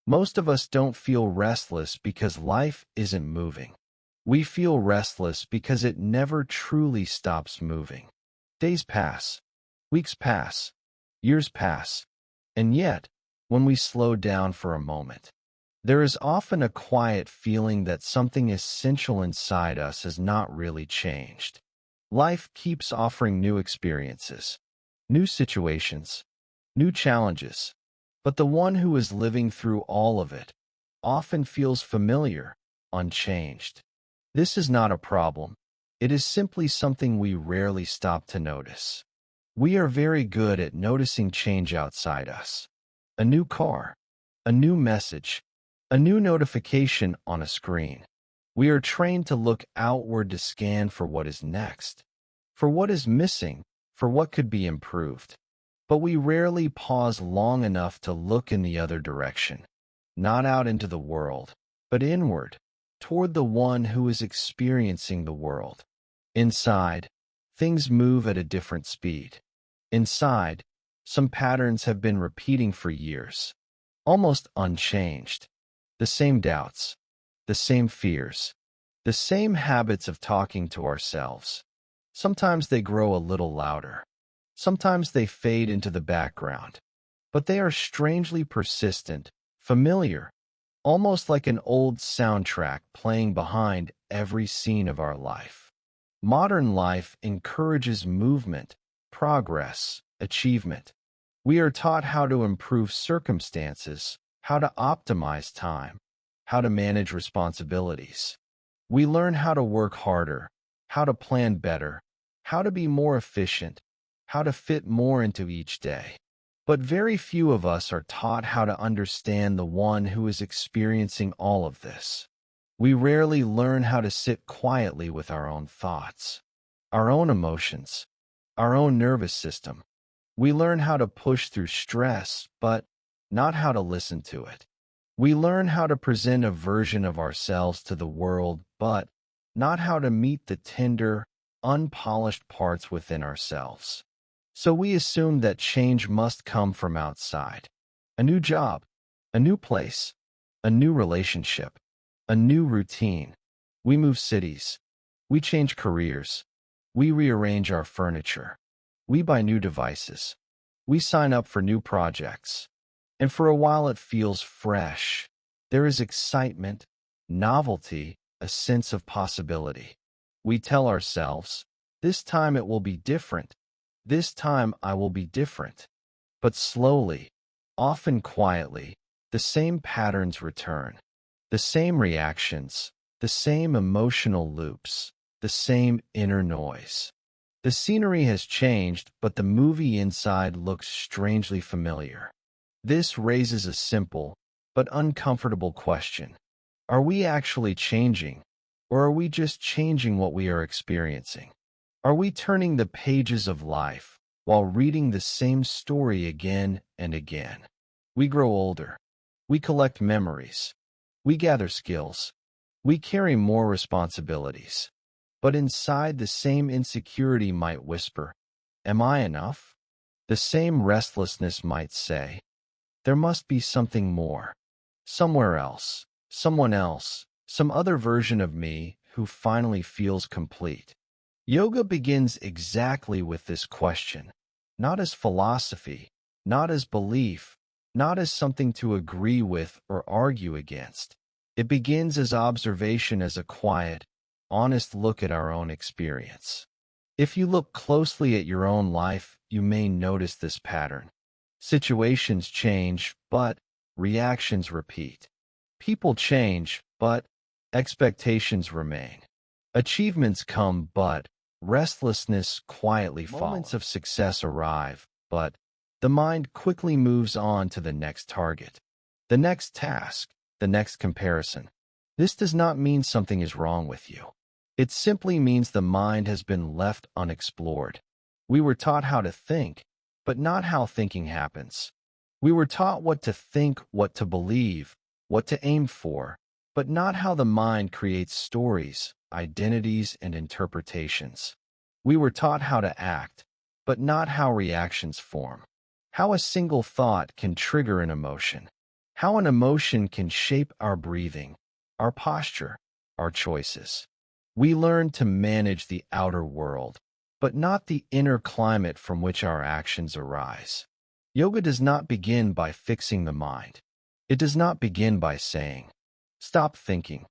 Most of us don't feel restless because life isn't moving. We feel restless because it never truly stops moving. Days pass, weeks pass, years pass, and yet, when we slow down for a moment, there is often a quiet feeling that something essential inside us has not really changed. Life keeps offering new experiences, new situations, new challenges, but the one who is living through all of it often feels familiar, unchanged. This is not a problem. It is simply something we rarely stop to notice. We are very good at noticing change outside us. A new car, a new message, a new notification on a screen. We are trained to look outward to scan for what is next, for what is missing, for what could be improved. But we rarely pause long enough to look in the other direction, not out into the world, but inward, toward the one who is experiencing the world. Inside, things move at a different speed. Inside, some patterns have been repeating for years, almost unchanged. The same doubts, the same fears, the same habits of talking to ourselves. Sometimes they grow a little louder. Sometimes they fade into the background. But they are strangely persistent, familiar, almost like an old soundtrack playing behind every scene of our life. Modern life encourages movement, progress, achievement. We are taught how to improve circumstances, how to optimize time, how to manage responsibilities. We learn how to work harder, how to plan better, how to be more efficient, how to fit more into each day. But very few of us are taught how to understand the one who is experiencing all of this. We rarely learn how to sit quietly with our own thoughts, our own emotions, our own nervous system. We learn how to push through stress, but not how to listen to it. We learn how to present a version of ourselves to the world, but not how to meet the tender, unpolished parts within ourselves. So we assume that change must come from outside. A new job, a new place, a new relationship, a new routine. We move cities. We change careers. We rearrange our furniture. We buy new devices. We sign up for new projects. And for a while it feels fresh. There is excitement, novelty, a sense of possibility. We tell ourselves, this time it will be different. This time I will be different. But slowly, often quietly, the same patterns return. The same reactions, the same emotional loops, the same inner noise. The scenery has changed, but the movie inside looks strangely familiar. This raises a simple, but uncomfortable question. Are we actually changing, or are we just changing what we are experiencing? Are we turning the pages of life while reading the same story again and again? We grow older. We collect memories. We gather skills. We carry more responsibilities. But inside, the same insecurity might whisper, "Am I enough?" The same restlessness might say, "There must be something more. Somewhere else, someone else, some other version of me who finally feels complete." Yoga begins exactly with this question, not as philosophy, not as belief, not as something to agree with or argue against. It begins as observation, as a quiet, honest look at our own experience. If you look closely at your own life, you may notice this pattern. Situations change, but reactions repeat. People change, but expectations remain. Achievements come, but restlessness quietly follows. Moments of success arrive, but the mind quickly moves on to the next target, the next task, the next comparison. This does not mean something is wrong with you. It simply means the mind has been left unexplored. We were taught how to think, but not how thinking happens. We were taught what to think, what to believe, what to aim for, but not how the mind creates stories, identities, and interpretations. We were taught how to act, but not how reactions form, how a single thought can trigger an emotion, how an emotion can shape our breathing, our posture, our choices. We learn to manage the outer world, but not the inner climate from which our actions arise. Yoga does not begin by fixing the mind. It does not begin by saying, "Stop thinking.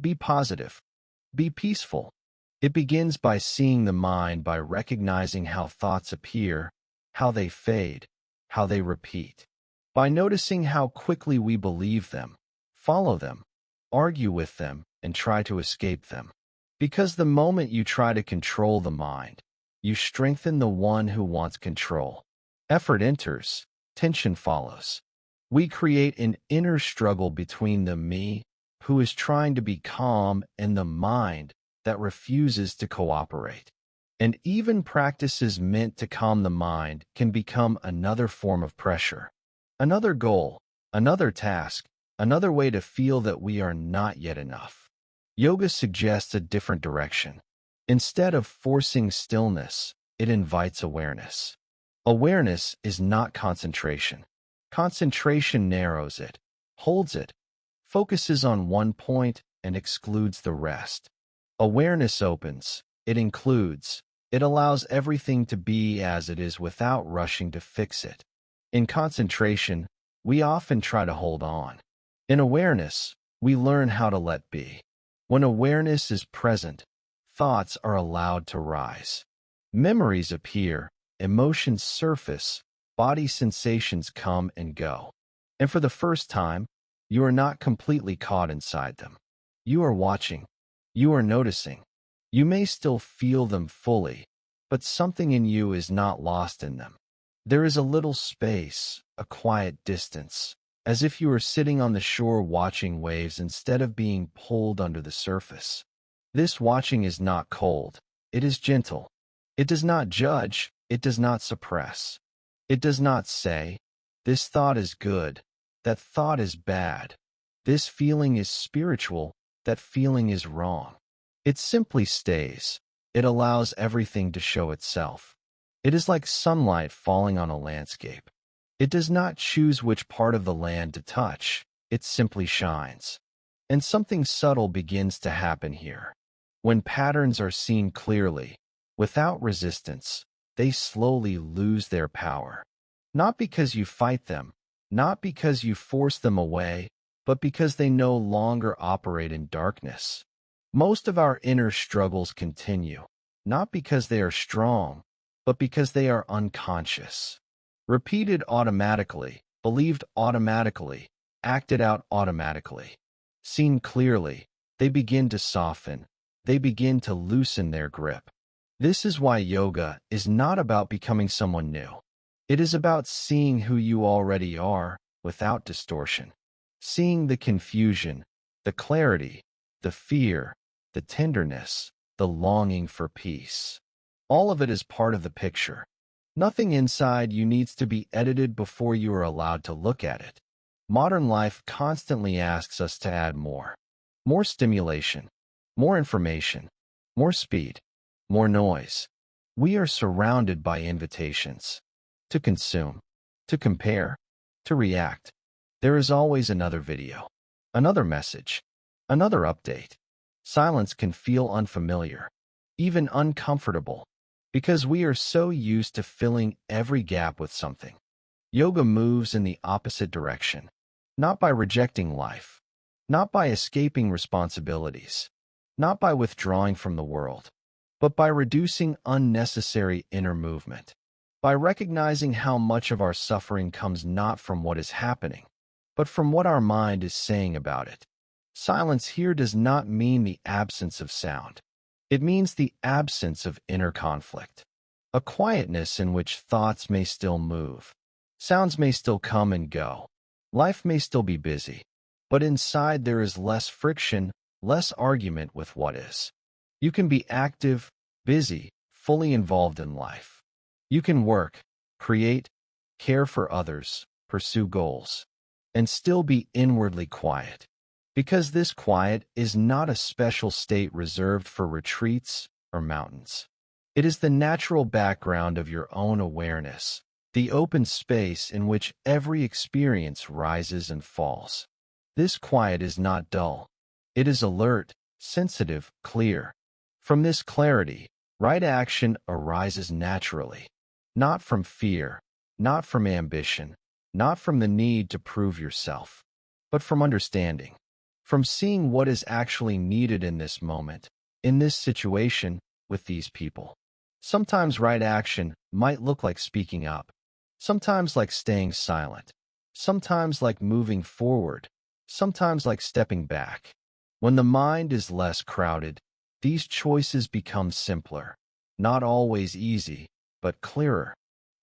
Be positive. Be peaceful." It begins by seeing the mind, by recognizing how thoughts appear, how they fade, how they repeat, by noticing how quickly we believe them, follow them, argue with them, and try to escape them. Because the moment you try to control the mind, you strengthen the one who wants control. Effort enters, tension follows. We create an inner struggle between the me, who is trying to be calm, and the mind that refuses to cooperate. And even practices meant to calm the mind can become another form of pressure, another goal, another task, another way to feel that we are not yet enough. Yoga suggests a different direction. Instead of forcing stillness, it invites awareness. Awareness is not concentration. Concentration narrows it, holds it, focuses on one point, and excludes the rest. Awareness opens, it includes, it allows everything to be as it is without rushing to fix it. In concentration, we often try to hold on. In awareness, we learn how to let be. When awareness is present, thoughts are allowed to rise. Memories appear, emotions surface, body sensations come and go. And for the first time, you are not completely caught inside them. You are watching. You are noticing. You may still feel them fully, but something in you is not lost in them. There is a little space, a quiet distance, as if you were sitting on the shore watching waves instead of being pulled under the surface. This watching is not cold. It is gentle. It does not judge. It does not suppress. It does not say, "This thought is good. That thought is bad. This feeling is spiritual. That feeling is wrong." It simply stays. It allows everything to show itself. It is like sunlight falling on a landscape. It does not choose which part of the land to touch. It simply shines. And something subtle begins to happen here. When patterns are seen clearly, without resistance, they slowly lose their power. Not because you fight them, not because you force them away, but because they no longer operate in darkness. Most of our inner struggles continue, not because they are strong, but because they are unconscious. Repeated automatically, believed automatically, acted out automatically. Seen clearly, they begin to soften. They begin to loosen their grip. This is why yoga is not about becoming someone new. It is about seeing who you already are without distortion. Seeing the confusion, the clarity, the fear, the tenderness, the longing for peace. All of it is part of the picture. Nothing inside you needs to be edited before you are allowed to look at it. Modern life constantly asks us to add more. More stimulation, more information, more speed, more noise. We are surrounded by invitations to consume, to compare, to react. There is always another video, another message, another update. Silence can feel unfamiliar, even uncomfortable, because we are so used to filling every gap with something. Yoga moves in the opposite direction, not by rejecting life, not by escaping responsibilities, not by withdrawing from the world, but by reducing unnecessary inner movement, by recognizing how much of our suffering comes not from what is happening, but from what our mind is saying about it. Silence here does not mean the absence of sound. It means the absence of inner conflict, a quietness in which thoughts may still move, sounds may still come and go, life may still be busy, but inside there is less friction, less argument with what is. You can be active, busy, fully involved in life. You can work, create, care for others, pursue goals, and still be inwardly quiet. Because this quiet is not a special state reserved for retreats or mountains. It is the natural background of your own awareness, the open space in which every experience rises and falls. This quiet is not dull. It is alert, sensitive, clear. From this clarity, right action arises naturally, not from fear, not from ambition, not from the need to prove yourself, but from understanding, from seeing what is actually needed in this moment, in this situation, with these people. Sometimes right action might look like speaking up, sometimes like staying silent, sometimes like moving forward, sometimes like stepping back. When the mind is less crowded, these choices become simpler, not always easy, but clearer.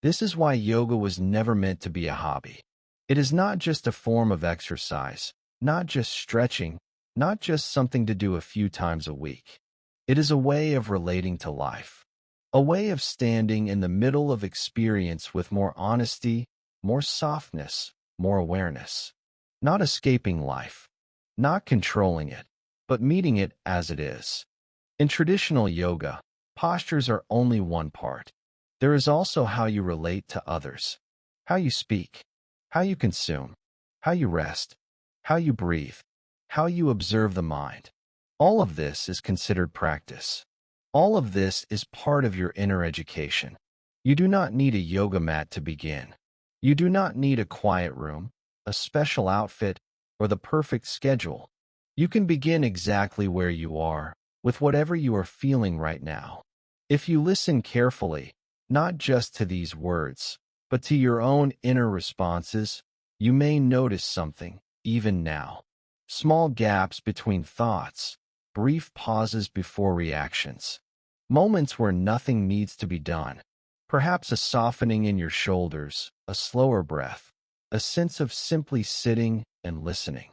This is why yoga was never meant to be a hobby. It is not just a form of exercise, not just stretching, not just something to do a few times a week. It is a way of relating to life, a way of standing in the middle of experience with more honesty, more softness, more awareness. Not escaping life, not controlling it, but meeting it as it is. In traditional yoga, postures are only one part. There is also how you relate to others, how you speak, how you consume, how you rest, how you breathe, how you observe the mind. All of this is considered practice. All of this is part of your inner education. You do not need a yoga mat to begin. You do not need a quiet room, a special outfit, or the perfect schedule. You can begin exactly where you are, with whatever you are feeling right now. If you listen carefully, not just to these words, but to your own inner responses, you may notice something, even now. Small gaps between thoughts, brief pauses before reactions, moments where nothing needs to be done. Perhaps a softening in your shoulders, a slower breath, a sense of simply sitting and listening.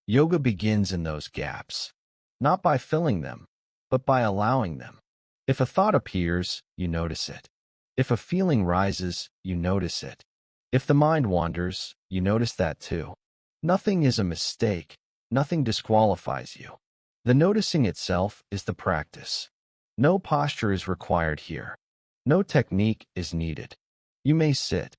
Yoga begins in those gaps, not by filling them, but by allowing them. If a thought appears, you notice it. If a feeling rises, you notice it. If the mind wanders, you notice that too. Nothing is a mistake. Nothing disqualifies you. The noticing itself is the practice. No posture is required here. No technique is needed. You may sit.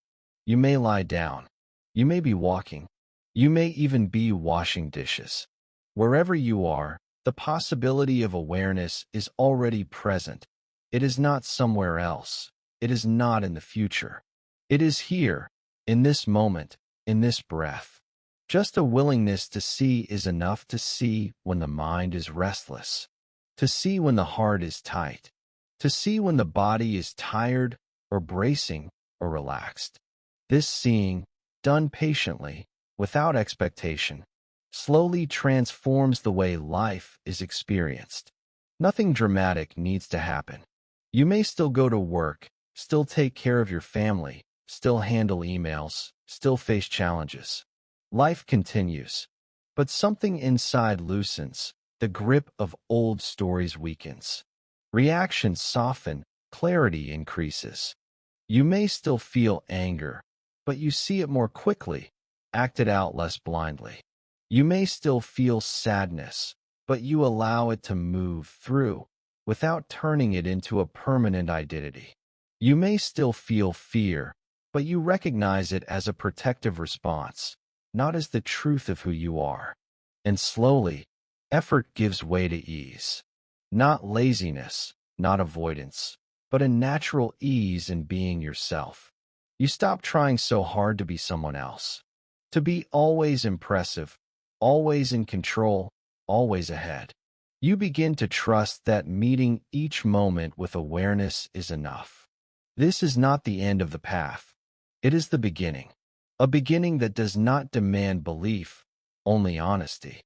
You may lie down. You may be walking. You may even be washing dishes. Wherever you are, the possibility of awareness is already present. It is not somewhere else. It is not in the future. It is here, in this moment, in this breath. Just a willingness to see is enough to see when the mind is restless, to see when the heart is tight, to see when the body is tired or bracing or relaxed. This seeing, done patiently, without expectation, slowly transforms the way life is experienced. Nothing dramatic needs to happen. You may still go to work, still take care of your family, still handle emails, still face challenges. Life continues, but something inside loosens, the grip of old stories weakens. Reactions soften, clarity increases. You may still feel anger, but you see it more quickly, act it out less blindly. You may still feel sadness, but you allow it to move through, without turning it into a permanent identity. You may still feel fear, but you recognize it as a protective response, not as the truth of who you are. And slowly, effort gives way to ease. Not laziness, not avoidance, but a natural ease in being yourself. You stop trying so hard to be someone else, to be always impressive, always in control, always ahead. You begin to trust that meeting each moment with awareness is enough. This is not the end of the path. It is the beginning. A beginning that does not demand belief, only honesty.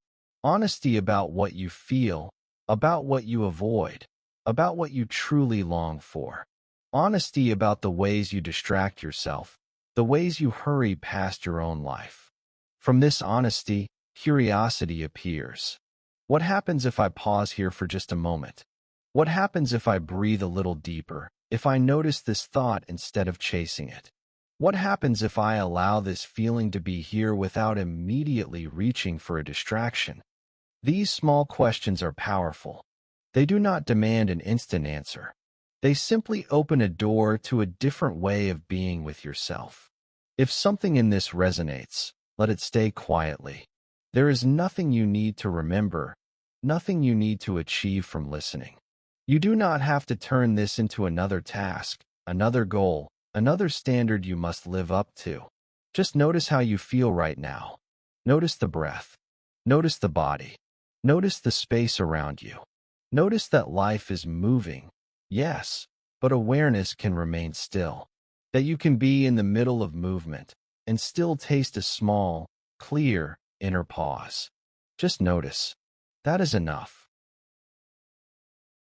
Honesty about what you feel, about what you avoid, about what you truly long for. Honesty about the ways you distract yourself, the ways you hurry past your own life. From this honesty, curiosity appears. What happens if I pause here for just a moment? What happens if I breathe a little deeper, if I notice this thought instead of chasing it? What happens if I allow this feeling to be here without immediately reaching for a distraction? These small questions are powerful. They do not demand an instant answer. They simply open a door to a different way of being with yourself. If something in this resonates, let it stay quietly. There is nothing you need to remember, nothing you need to achieve from listening. You do not have to turn this into another task, another goal, another standard you must live up to. Just notice how you feel right now. Notice the breath. Notice the body. Notice the space around you. Notice that life is moving, yes, but awareness can remain still. That you can be in the middle of movement and still taste a small, clear, inner pause. Just notice. That is enough.